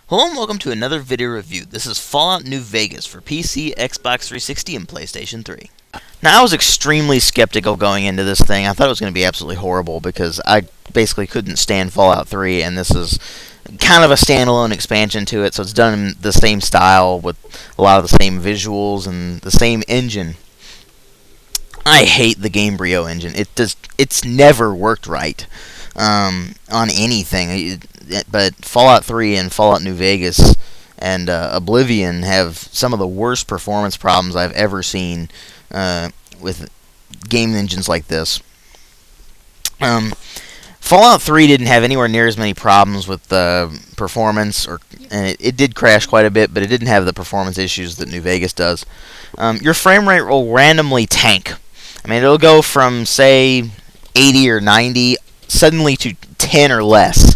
Hello and welcome to another video review. This is Fallout New Vegas for PC, Xbox 360, and PlayStation 3. Now, I was extremely skeptical going into this thing. I thought it was going to be absolutely horrible because I basically couldn't stand Fallout 3, and this is kind of a standalone expansion to it, so it's done in the same style with a lot of the same visuals and the same engine. I hate the Gamebryo engine. It's never worked right on anything. But Fallout 3 and Fallout New Vegas and Oblivion have some of the worst performance problems I've ever seen with game engines like this. Fallout 3 didn't have anywhere near as many problems with performance, and it did crash quite a bit, but it didn't have the performance issues that New Vegas does. Your frame rate will randomly tank. I mean, it'll go from, say, 80 or 90 suddenly to 10 or less.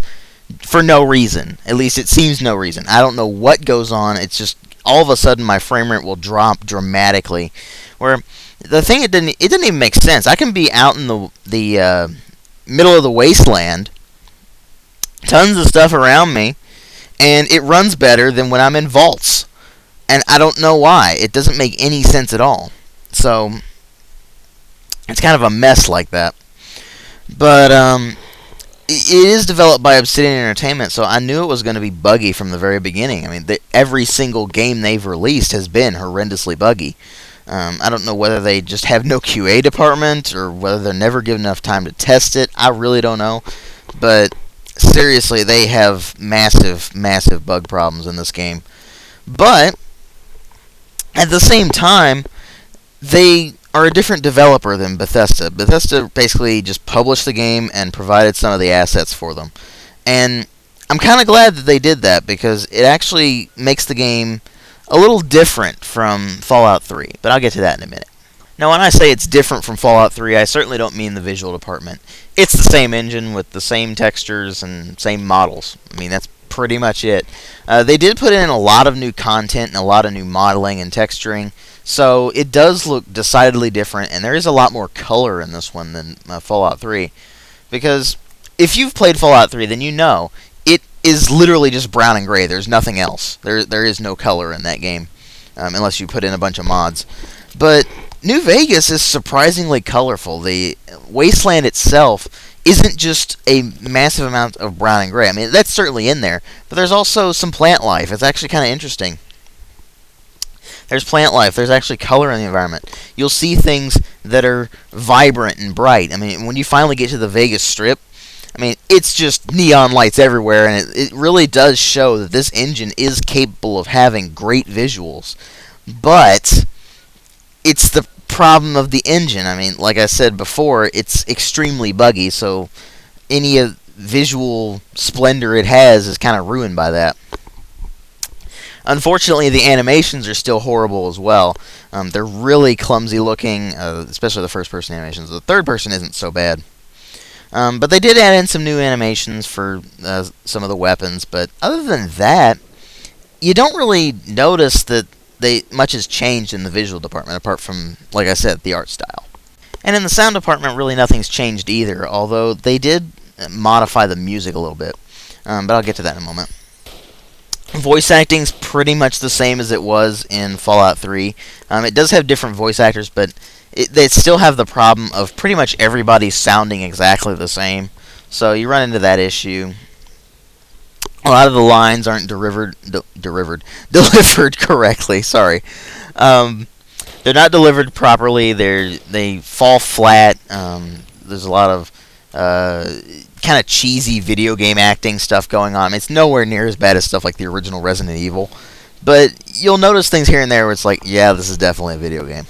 For no reason. At least it seems no reason. I don't know what goes on. It's just all of a sudden my frame rate will drop dramatically. Where the thing it didn't even make sense. I can be out in the middle of the wasteland, tons of stuff around me, and it runs better than when I'm in vaults. And I don't know why. It doesn't make any sense at all. So it's kind of a mess like that. But it is developed by Obsidian Entertainment, so I knew it was going to be buggy from the very beginning. I mean, every single game they've released has been horrendously buggy. I don't know whether they just have no QA department or whether they're never given enough time to test it. I really don't know. But seriously, they have massive, massive bug problems in this game. But at the same time, they are a different developer than Bethesda. Bethesda basically just published the game and provided some of the assets for them. And I'm kind of glad that they did that because it actually makes the game a little different from Fallout 3. But I'll get to that in a minute. Now, when I say it's different from Fallout 3, I certainly don't mean the visual department. It's the same engine with the same textures and same models. I mean, that's pretty much it. They did put in a lot of new content and a lot of new modeling and texturing. So it does look decidedly different, and there is a lot more color in this one than Fallout 3. Because if you've played Fallout 3, then you know it is literally just brown and gray. There's nothing else. There is no color in that game, unless you put in a bunch of mods. But New Vegas is surprisingly colorful. The wasteland itself isn't just a massive amount of brown and gray. I mean, that's certainly in there, but there's also some plant life. It's actually kind of interesting. There's plant life. There's actually color in the environment. You'll see things that are vibrant and bright. I mean, when you finally get to the Vegas Strip, I mean, it's just neon lights everywhere, and it really does show that this engine is capable of having great visuals. But it's the problem of the engine. I mean, like I said before, it's extremely buggy, so any visual splendor it has is kind of ruined by that. Unfortunately, the animations are still horrible as well. They're really clumsy looking, especially the first-person animations. The third-person isn't so bad. But they did add in some new animations for some of the weapons. But other than that, you don't really notice that much has changed in the visual department, apart from, like I said, the art style. And in the sound department, really nothing's changed either, although they did modify the music a little bit. But I'll get to that in a moment. Voice acting's pretty much the same as it was in Fallout 3. It does have different voice actors, but they still have the problem of pretty much everybody sounding exactly the same. So you run into that issue. A lot of the lines aren't delivered correctly. Sorry, they're not delivered properly. They fall flat. There's a lot of kind of cheesy video game acting stuff going on. I mean, it's nowhere near as bad as stuff like the original Resident Evil, but you'll notice things here and there where it's like, yeah, this is definitely a video game.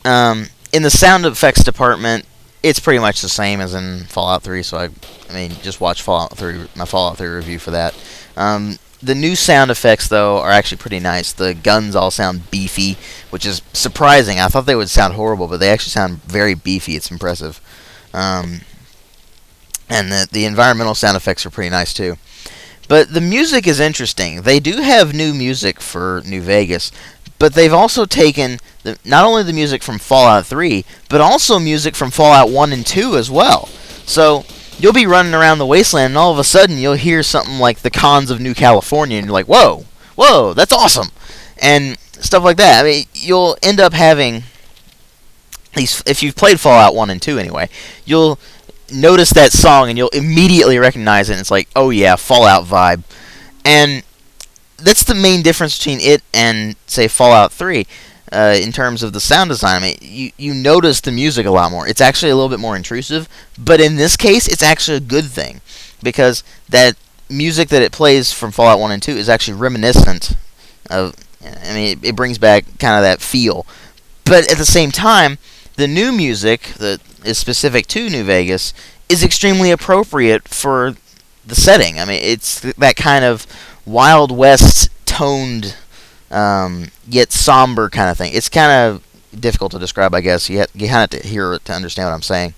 In the sound effects department, it's pretty much the same as in Fallout 3, so I mean, just watch my Fallout 3 review for that. The new sound effects, though, are actually pretty nice. The guns all sound beefy, which is surprising. I thought they would sound horrible, but they actually sound very beefy. It's impressive. And the environmental sound effects are pretty nice, too. But the music is interesting. They do have new music for New Vegas, but they've also taken not only the music from Fallout 3, but also music from Fallout 1 and 2 as well. So You'll be running around the wasteland, and all of a sudden you'll hear something like the cons of New California, and you're like, whoa, whoa, that's awesome, and stuff like that. I mean, you'll end up having these, if you've played Fallout 1 and 2 anyway, you'll notice that song, and you'll immediately recognize it, and it's like, oh yeah, Fallout vibe. And that's the main difference between it and, say, Fallout 3. In terms of the sound design, I mean, you notice the music a lot more. It's actually a little bit more intrusive, but in this case, it's actually a good thing, because that music that it plays from Fallout 1 and 2 is actually reminiscent of, I mean, it brings back kind of that feel. But at the same time, the new music that is specific to New Vegas is extremely appropriate for the setting. I mean, it's that kind of Wild West toned, yet somber kind of thing. It's kind of difficult to describe, I guess. You kind of have to hear it to understand what I'm saying.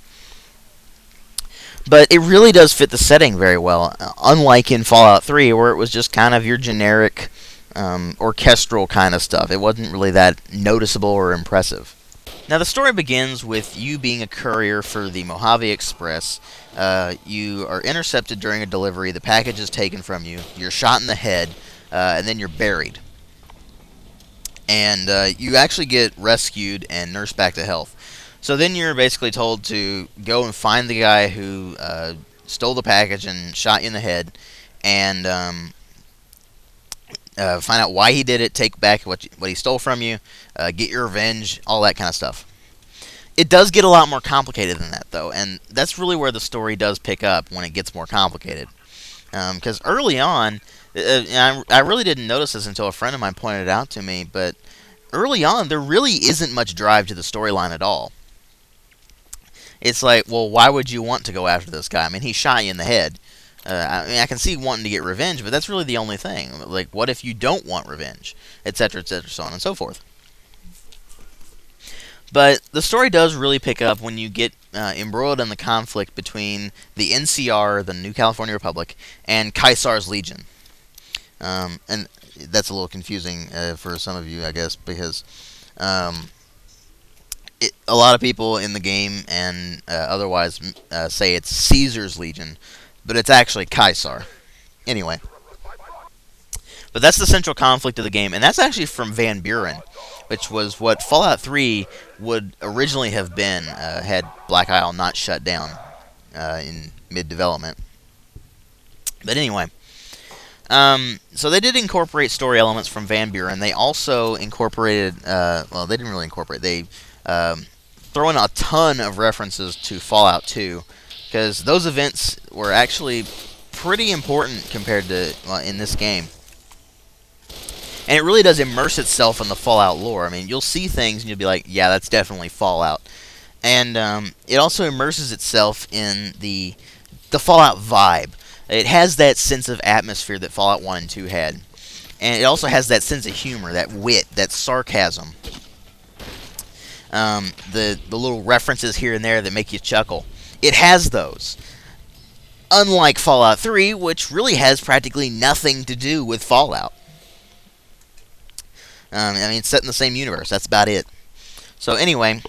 But it really does fit the setting very well, unlike in Fallout 3, where it was just kind of your generic orchestral kind of stuff. It wasn't really that noticeable or impressive. Now, the story begins with you being a courier for the Mojave Express. You are intercepted during a delivery. The package is taken from you. You're shot in the head, and then you're buried. And you actually get rescued and nursed back to health. So then you're basically told to go and find the guy who stole the package and shot you in the head, and find out why he did it, take back what he stole from you, get your revenge, all that kind of stuff. It does get a lot more complicated than that, though, and that's really where the story does pick up when it gets more complicated. Because early on, I really didn't notice this until a friend of mine pointed it out to me, but early on, there really isn't much drive to the storyline at all. It's like, well, why would you want to go after this guy? I mean, he shot you in the head. I mean, I can see wanting to get revenge, but that's really the only thing. Like, what if you don't want revenge? Etc., so on and so forth. But the story does really pick up when you get embroiled in the conflict between the NCR, the New California Republic, and Caesar's Legion. And that's a little confusing for some of you, I guess, because a lot of people in the game and otherwise say it's Caesar's Legion, but it's actually Caesar. Anyway. But that's the central conflict of the game, and that's actually from Van Buren, which was what Fallout 3 would originally have been had Black Isle not shut down in mid-development. But anyway, so they did incorporate story elements from Van Buren. They also incorporated, well, they didn't really incorporate, they throw in a ton of references to Fallout 2, because those events were actually pretty important compared to in this game. And it really does immerse itself in the Fallout lore. I mean, you'll see things and you'll be like, yeah, that's definitely Fallout. And it also immerses itself in the Fallout vibe. It has that sense of atmosphere that Fallout 1 and 2 had. And it also has that sense of humor, that wit, that sarcasm. The little references here and there that make you chuckle. It has those. Unlike Fallout 3, which really has practically nothing to do with Fallout. I mean, it's set in the same universe. That's about it. So anyway,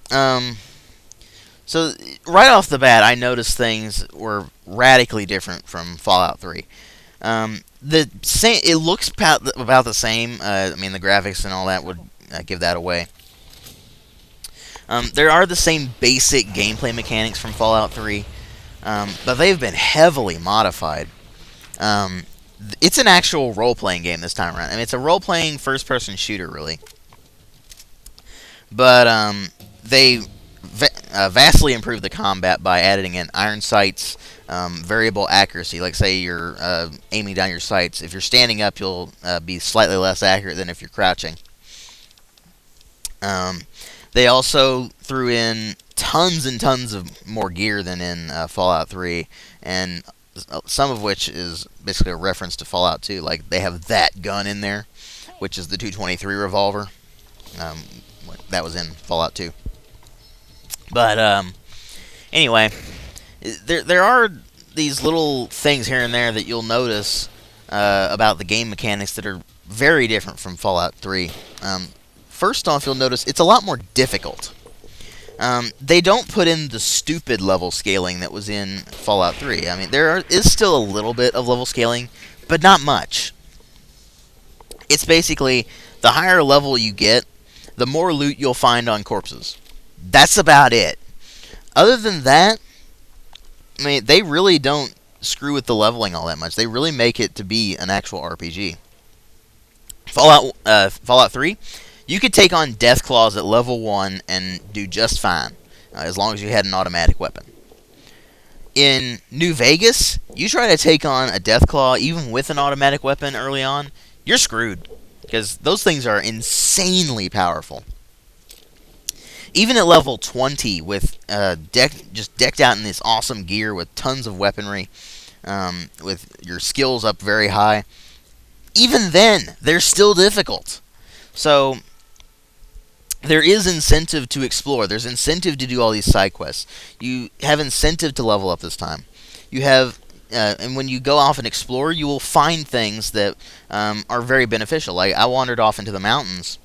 so right off the bat, I noticed things were radically different from Fallout 3. The same, it looks about the same. I mean, the graphics and all that would give that away. There are the same basic gameplay mechanics from Fallout 3, but they've been heavily modified. It's an actual role-playing game this time around. I mean, it's a role-playing first-person shooter, really. But they vastly improved the combat by adding in iron sights, variable accuracy. Like, say you're aiming down your sights. If you're standing up, you'll be slightly less accurate than if you're crouching. They also threw in tons and tons of more gear than in Fallout 3, and some of which is basically a reference to Fallout 2. Like, they have that gun in there, which is the 223 revolver. That was in Fallout 2. But, anyway, there are these little things here and there that you'll notice about the game mechanics that are very different from Fallout 3. First off, you'll notice it's a lot more difficult. They don't put in the stupid level scaling that was in Fallout 3. I mean, is still a little bit of level scaling, but not much. It's basically the higher level you get, the more loot you'll find on corpses. That's about it. Other than that, I mean, they really don't screw with the leveling all that much. They really make it to be an actual RPG. Fallout 3, you could take on Deathclaws at level 1 and do just fine, as long as you had an automatic weapon. In New Vegas, you try to take on a Deathclaw even with an automatic weapon early on, you're screwed, because those things are insanely powerful. Even at level 20, with just decked out in this awesome gear with tons of weaponry, with your skills up very high, even then, they're still difficult. So, there is incentive to explore. There's incentive to do all these side quests. You have incentive to level up this time. You have, and when you go off and explore, you will find things that are very beneficial. Like, I wandered off into the mountains,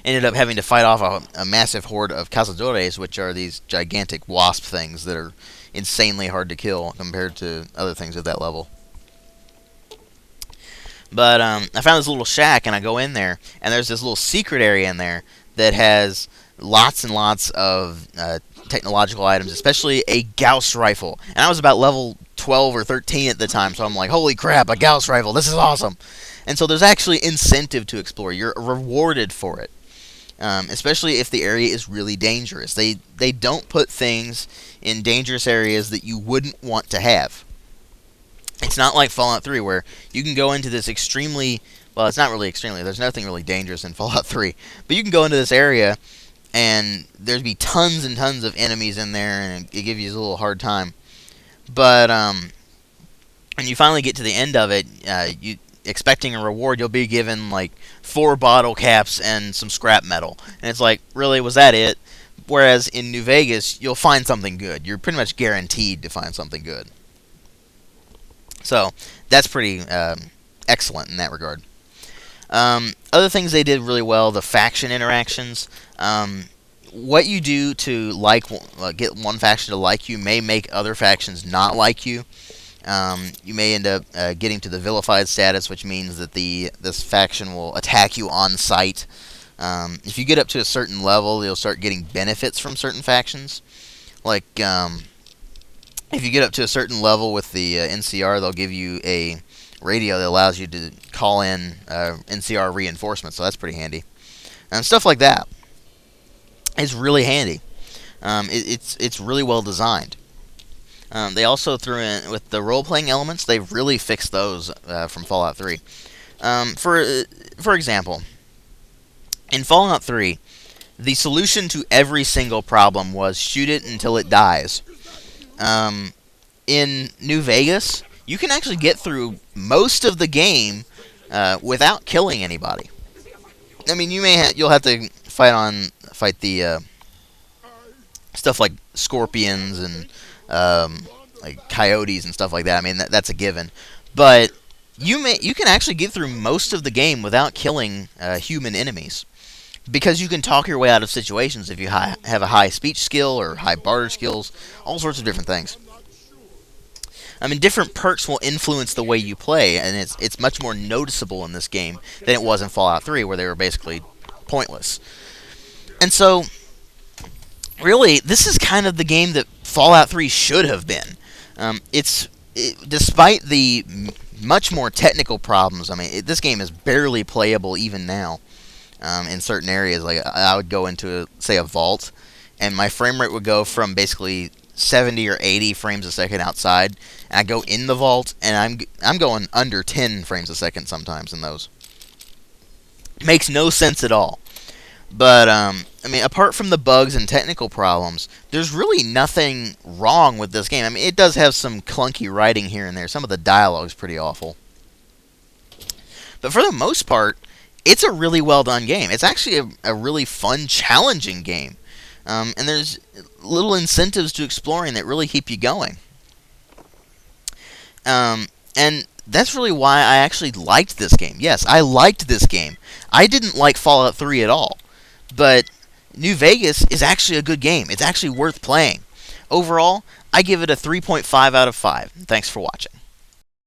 ended up having to fight off a massive horde of cazadores, which are these gigantic wasp things that are insanely hard to kill compared to other things at that level. But I found this little shack, and I go in there, and there's this little secret area in there that has lots and lots of technological items, especially a Gauss rifle. And I was about level 12 or 13 at the time, so I'm like, holy crap, a Gauss rifle, this is awesome. And so there's actually incentive to explore. You're rewarded for it, especially if the area is really dangerous. They don't put things in dangerous areas that you wouldn't want to have. It's not like Fallout 3 where you can go into this extremely... Well, it's not really extremely. There's nothing really dangerous in Fallout 3. But you can go into this area, and there'd be tons and tons of enemies in there, and it gives you a little hard time. But when you finally get to the end of it, you expecting a reward, you'll be given, like, 4 bottle caps and some scrap metal. And it's like, really, was that it? Whereas in New Vegas, you'll find something good. You're pretty much guaranteed to find something good. So, that's pretty excellent in that regard. Other things they did really well, the faction interactions. What you do to get one faction to like you may make other factions not like you. You may end up getting to the vilified status, which means that this faction will attack you on sight. If you get up to a certain level, you'll start getting benefits from certain factions. Like, if you get up to a certain level with the NCR, they'll give you a radio that allows you to call in NCR reinforcements, so that's pretty handy. And stuff like that is really handy. It's really well designed. They also threw in, with the role-playing elements, they've really fixed those from Fallout 3. For example, in Fallout 3, the solution to every single problem was shoot it until it dies. In New Vegas, you can actually get through most of the game without killing anybody. I mean, you'll have to fight the stuff like scorpions and like coyotes and stuff like that. I mean, that's a given. But you can actually get through most of the game without killing human enemies, because you can talk your way out of situations if you have a high speech skill or high barter skills, all sorts of different things. I mean, different perks will influence the way you play, and it's much more noticeable in this game than it was in Fallout 3, where they were basically pointless. And so, really, this is kind of the game that Fallout 3 should have been. Despite the much more technical problems, I mean, this game is barely playable even now. In certain areas, like I would go into, say, a vault, and my frame rate would go from basically 70 or 80 frames a second outside, and I go in the vault, and I'm going under 10 frames a second sometimes in those. Makes no sense at all. But I mean, apart from the bugs and technical problems, there's really nothing wrong with this game. I mean, it does have some clunky writing here and there. Some of the dialogue's pretty awful. But for the most part, it's a really well done game. It's actually a really fun, challenging game. And there's little incentives to exploring that really keep you going. And that's really why I actually liked this game. Yes, I liked this game. I didn't like Fallout 3 at all. But New Vegas is actually a good game. It's actually worth playing. Overall, I give it a 3.5 out of 5. Thanks for watching.